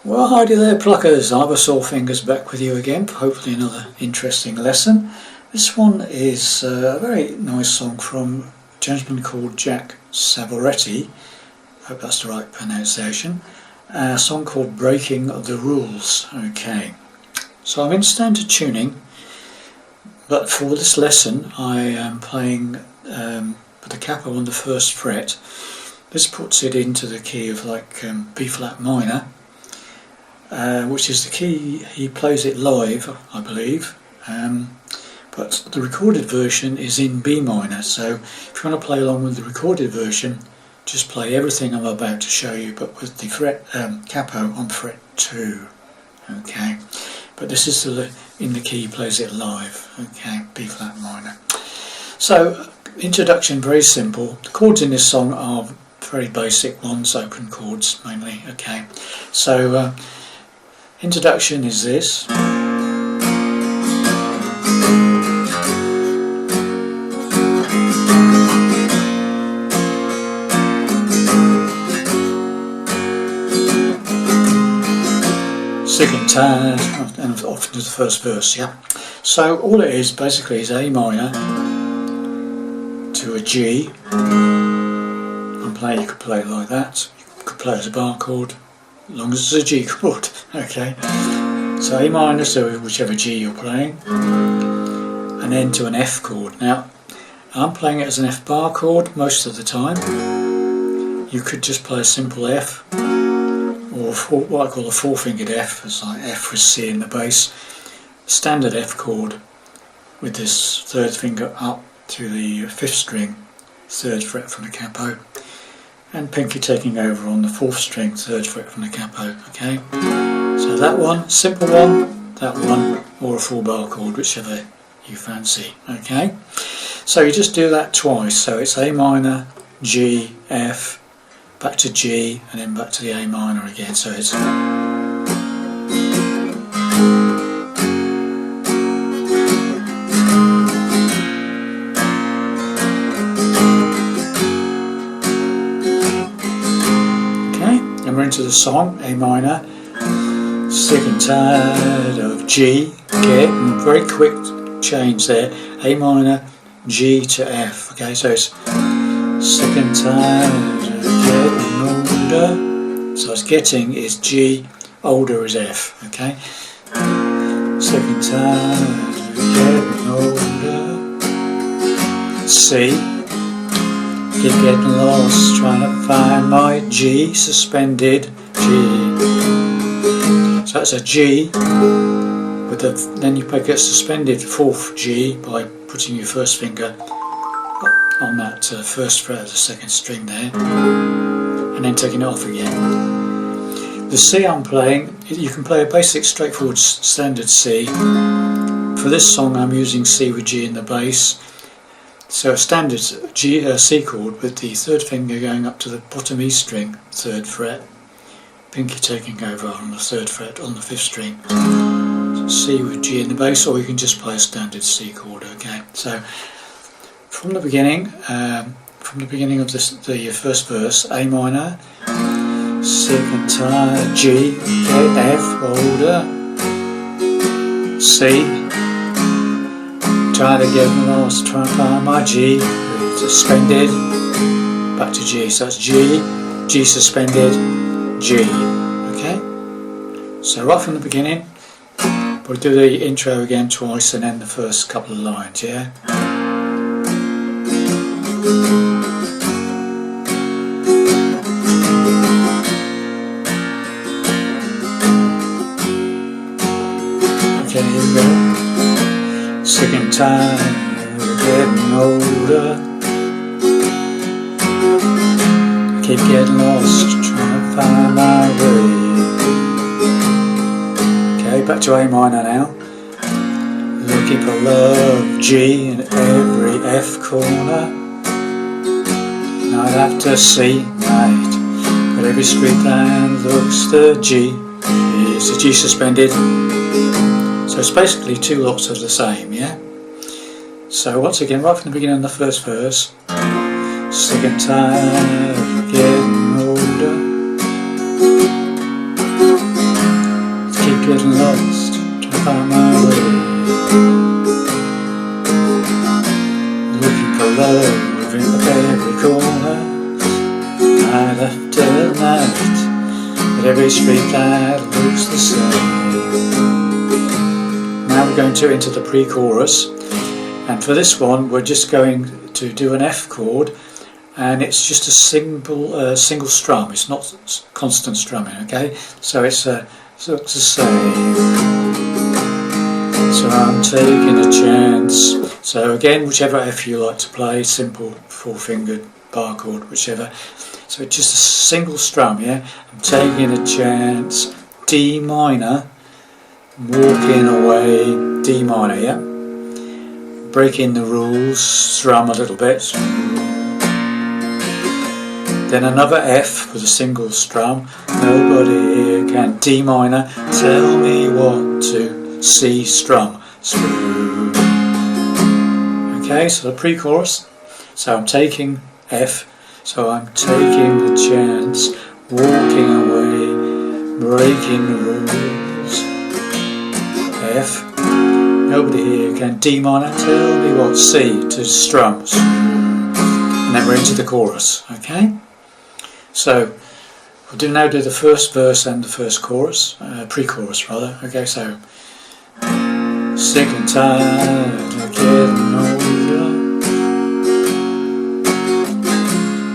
Well, hi there, pluckers. Ivor Sawfingers back with you again for hopefully another interesting lesson. This one is a very nice song from a gentleman called Jack Savoretti. Hope that's the right pronunciation. A song called Breaking the Rules. Okay, so I'm in standard tuning, but for this lesson I am playing with the capo on the first fret. This puts it into the key of like B flat minor. Which is the key he plays it live, I believe, but the recorded version is in B minor, so if you want to play along with the recorded version, just play everything I'm about to show you, but with the fret capo on fret 2, okay, but this is in the key he plays it live, okay, B flat minor. So, introduction, very simple. The chords in this song are very basic ones, open chords mainly, okay, so introduction is this. Sick and tired, and off to the first verse, yeah. So all it is basically is A minor to a G. You could play it like that. You could play it as a bar chord, as long as it's a G chord, okay. So A minor, so whichever G you're playing, and then to an F chord. Now, I'm playing it as an F bar chord most of the time. You could just play a simple F, or what I call a four-fingered F, it's like F with C in the bass. Standard F chord with this third finger up to the 5th string, 3rd fret from the capo, and pinky taking over on the 4th string, 3rd fret from the capo, okay? So that one, simple one, that one, or a full bar chord, whichever you fancy, okay? So you just do that twice, so it's A minor, G, F, back to G, and then back to the A minor again, so it's... We're into the song, A minor, sick and tired of G, getting very quick change there, A minor, G to F, okay, so it's sick and tired of getting older, so it's getting is G, older is F, okay, sick and tired of getting older, C, keep getting lost trying to find my G, suspended G. So that's a G, with then you get suspended 4th G by putting your first finger on that 1st fret of the 2nd string there, and then taking it off again. The C I'm playing, you can play a basic straightforward standard C. For this song I'm using C with G in the bass. So a standard C chord with the 3rd finger going up to the bottom E string, 3rd fret, pinky taking over on the 3rd fret on the 5th string. So C with G in the bass, or you can just play a standard C chord, okay. So from the beginning of the first verse, A minor, sick and tired, G, F, older, C, try to get lost, try to find my G, suspended, back to G, so that's G, G suspended, G, okay? So right from the beginning, we'll do the intro again twice and then the first couple of lines, yeah? Okay, here we go. Sick and tired of getting older, keep getting lost trying to find my way. Okay, back to A minor now. Looking for love, G in every F corner, night after C night, but every street line looks the G, is a G suspended. So it's basically two lots of the same, yeah? So once again, right from the beginning of the first verse, sick and tired of getting older, getting lost, trying to find my way. Looking for love in every corner, night after night, but every street light looks the same. Now we're going into the pre-chorus, and for this one we're just going to do an F chord, and it's just a single strum. It's not constant strumming, okay? So it's so it's the same. So I'm taking a chance. So again, whichever F you like to play, simple, four-fingered bar chord, whichever. So it's just a single strum, yeah? I'm taking a chance, D minor, walking away, D minor, yeah? Breaking the rules, strum a little bit. Then another F with a single strum, nobody here can, D minor, tell me what to, C strum, smooth. Okay, so the pre-chorus, so I'm taking F, so I'm taking the chance, walking away, breaking the rules, F, nobody here can, D minor, tell me what, C to strum, smooth. And then we're into the chorus, okay? So we'll now do the first verse and the first chorus, pre-chorus rather. Okay, so sick and tired of getting older,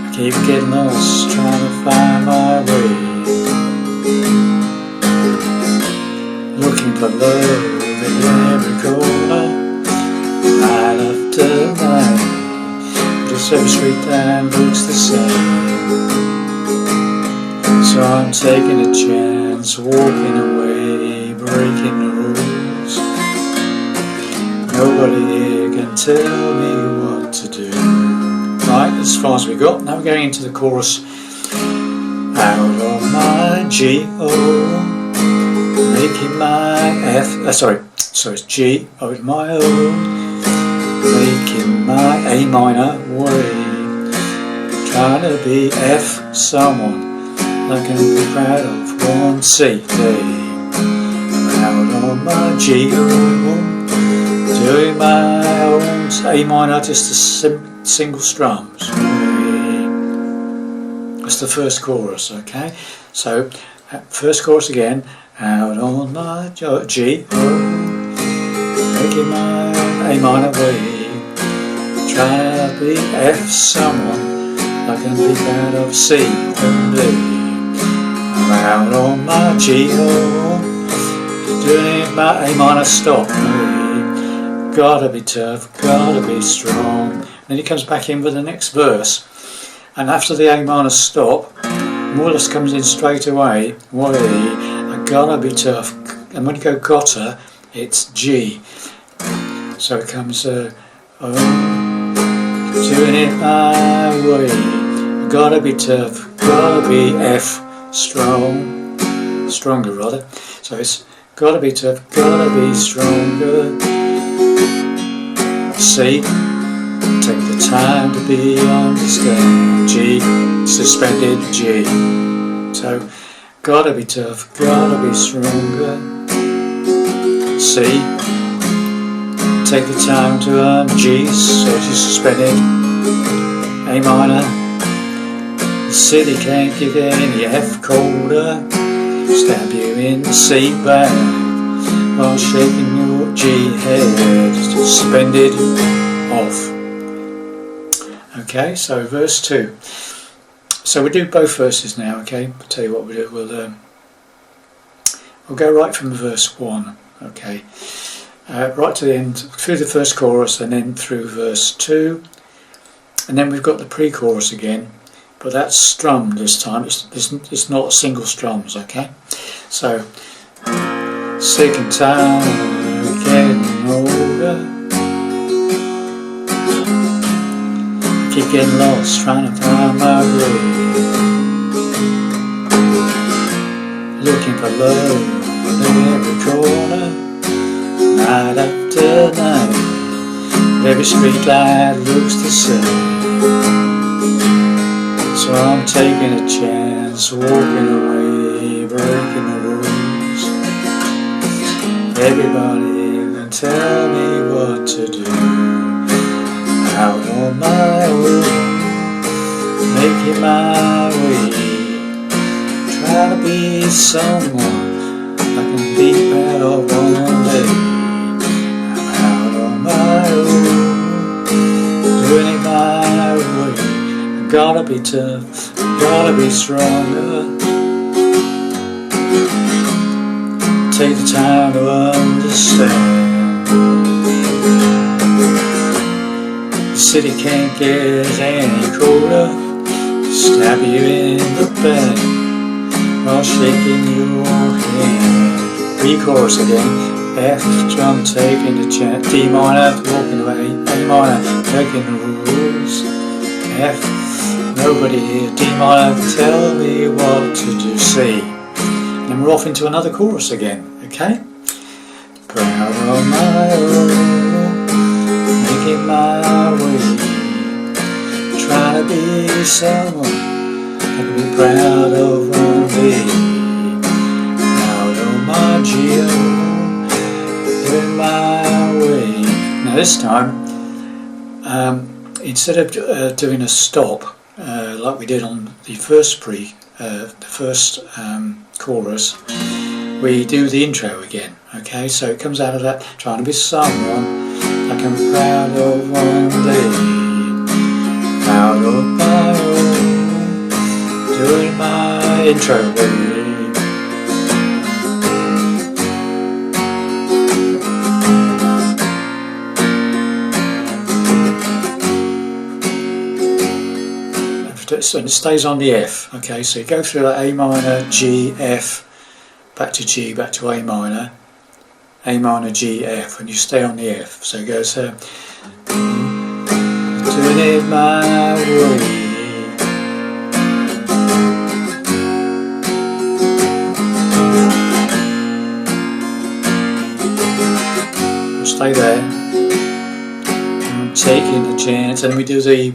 I keep getting lost trying to find my way, looking for love in every corner, night after night, just every street that looks the same. So I'm taking a chance, walking away, breaking the rules. Nobody here can tell me what to do. Right, as far as we got. Now we're going into the chorus. Out of my G, O, making my F, sorry, it's G, O with my O, making my A minor way, trying to be F someone I can be proud of, one C, D. I'm out on my G, doing my own A minor, just a single strum. That's the first chorus, okay? So, first chorus again, out on my G, making my A minor way, trying to be F someone I can be proud of, C and D. I'm out on my G, doing my A minor stop. Gotta be tough, gotta be strong. Then he comes back in with the next verse, and after the A minor stop, more or less comes in straight away. I gotta be tough, and when you go gotta, it's G. So it comes doing it my way. Gotta be tough, gotta be F. Stronger rather. So it's gotta be tough, gotta be stronger. C, take the time to be understand. G, suspended G. So gotta be tough, gotta be stronger. C, take the time to earn G, so she's suspended. A minor. The city can't give any F colder, stab you in the C bag while shaking your G head, suspended off. Okay, so verse 2. So we do both verses now, okay? I'll tell you what we'll do. We'll go right from verse 1, okay? Right to the end, through the first chorus and then through verse 2. And then we've got the pre-chorus again. But that's strummed this time, it's not single strums, okay? So, sick and tired of getting older, I keep getting lost trying to find my way, looking for love in every corner, night after night, every street light looks the same. So I'm taking a chance, walking away, breaking the rules. Everybody can tell me what to do. Out on my own, making my way, trying to be someone I can be proud of one day. I'm out on my own, doing it my way. I gotta be tough, gotta be stronger. Take the time to understand. The city can't get any colder. Stab you in the back while shaking your hand. Pre-chorus again. F drum taking the chant. D minor walking away. A minor breaking the rules. F nobody here. D minor tell me what to do. C. And we're off into another chorus again, okay? Proud of my own, making my way, trying to be someone I can be proud of one day. Out of my geo, doing my way. Now this time, instead of doing a stop like we did on the first chorus, we do the intro again, okay? So it comes out of that, trying to be someone like I'm proud of one day. Out of my own, doing my intro way. So it stays on the F, okay? So you go through that A minor, G, F, back to G, back to A minor, G, F, and you stay on the F. So it goes, doing it my way. We'll stay there. Taking the chance, and we do the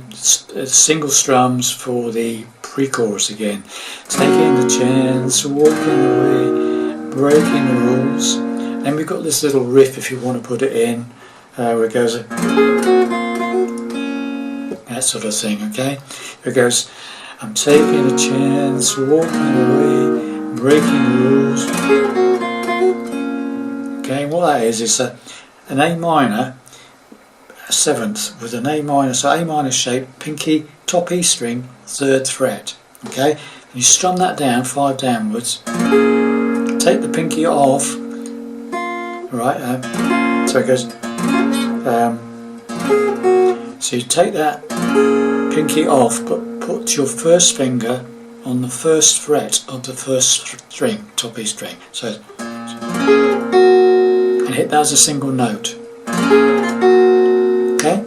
single strums for the pre-chorus again. Taking the chance, walking away, breaking the rules. Then we've got this little riff if you want to put it in, where it goes, that sort of thing, okay? It goes, I'm taking a chance, walking away, breaking the rules. Okay, what that is an A minor, seventh with an A minor, so A minor shape, pinky, top E string, 3rd fret, okay? And you strum that down 5 downwards, take the pinky off, right? So it goes, so you take that pinky off, but put your first finger on the 1st fret of the 1st string, top E string, so and hit that as a single note. Okay?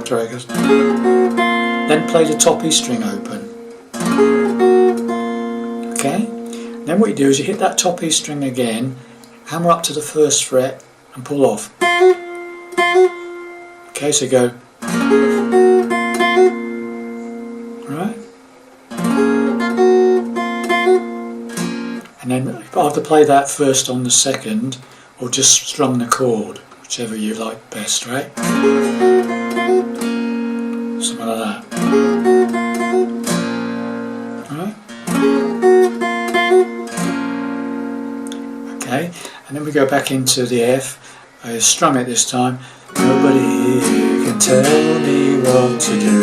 Sorry, it goes. Then play the top E string open. Okay? Then what you do is you hit that top E string again, hammer up to the 1st fret and pull off. Okay, so go. Alright? And then either play that first on the 2nd or just strum the chord, whichever you like best, right? Something like that. Alright? Okay, and then we go back into the F. I strum it this time. Nobody here can tell me what to do.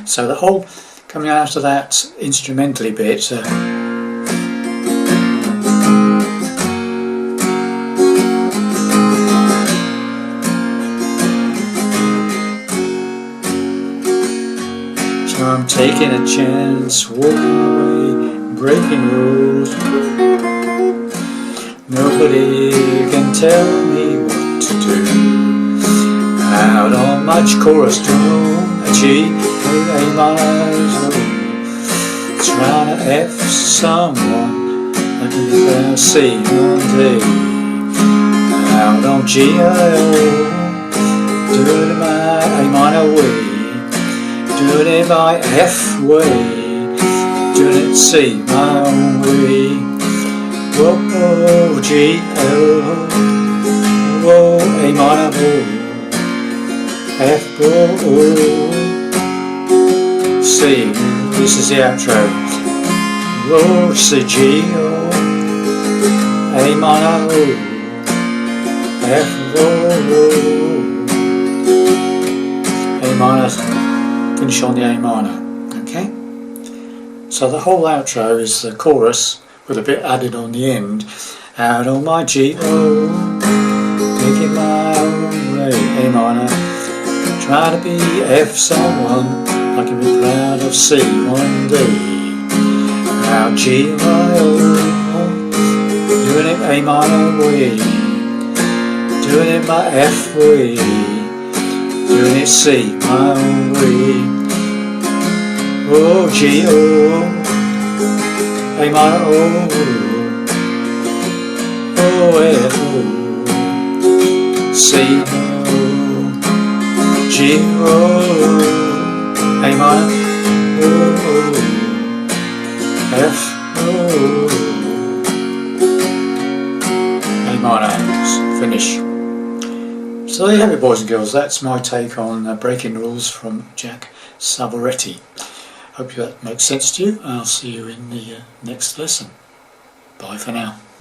So the whole coming out of that instrumentally bit. I'm taking a chance, walking away, breaking rules. Nobody can tell me what to do. Out on my chorus tune, a G, A minor, trying to F someone like a C on D. Out on G, doing my A minor way. Doing it my F way, doing it C my own way. Whoa, G, L. Oh, C, this is the outro. Oh, C, G, oh, A minor, oh, F, oh, A minor, finish on the A minor, okay? So the whole outro is the chorus with a bit added on the end. Out on my G, oh, making my own way, A minor, trying to be F someone I can be proud of C one day. Now G, my own, doing it A minor way, doing it my F way, doing it C my own way. Oh G, oh, A minor, oh, oh F, oh, C, oh, G, oh, A minor, oh, F, oh, A minor, finish. So there you have it, boys and girls. That's my take on Breaking Rules from Jack Savoretti. Hope that makes sense to you. I'll see you in the next lesson. Bye for now.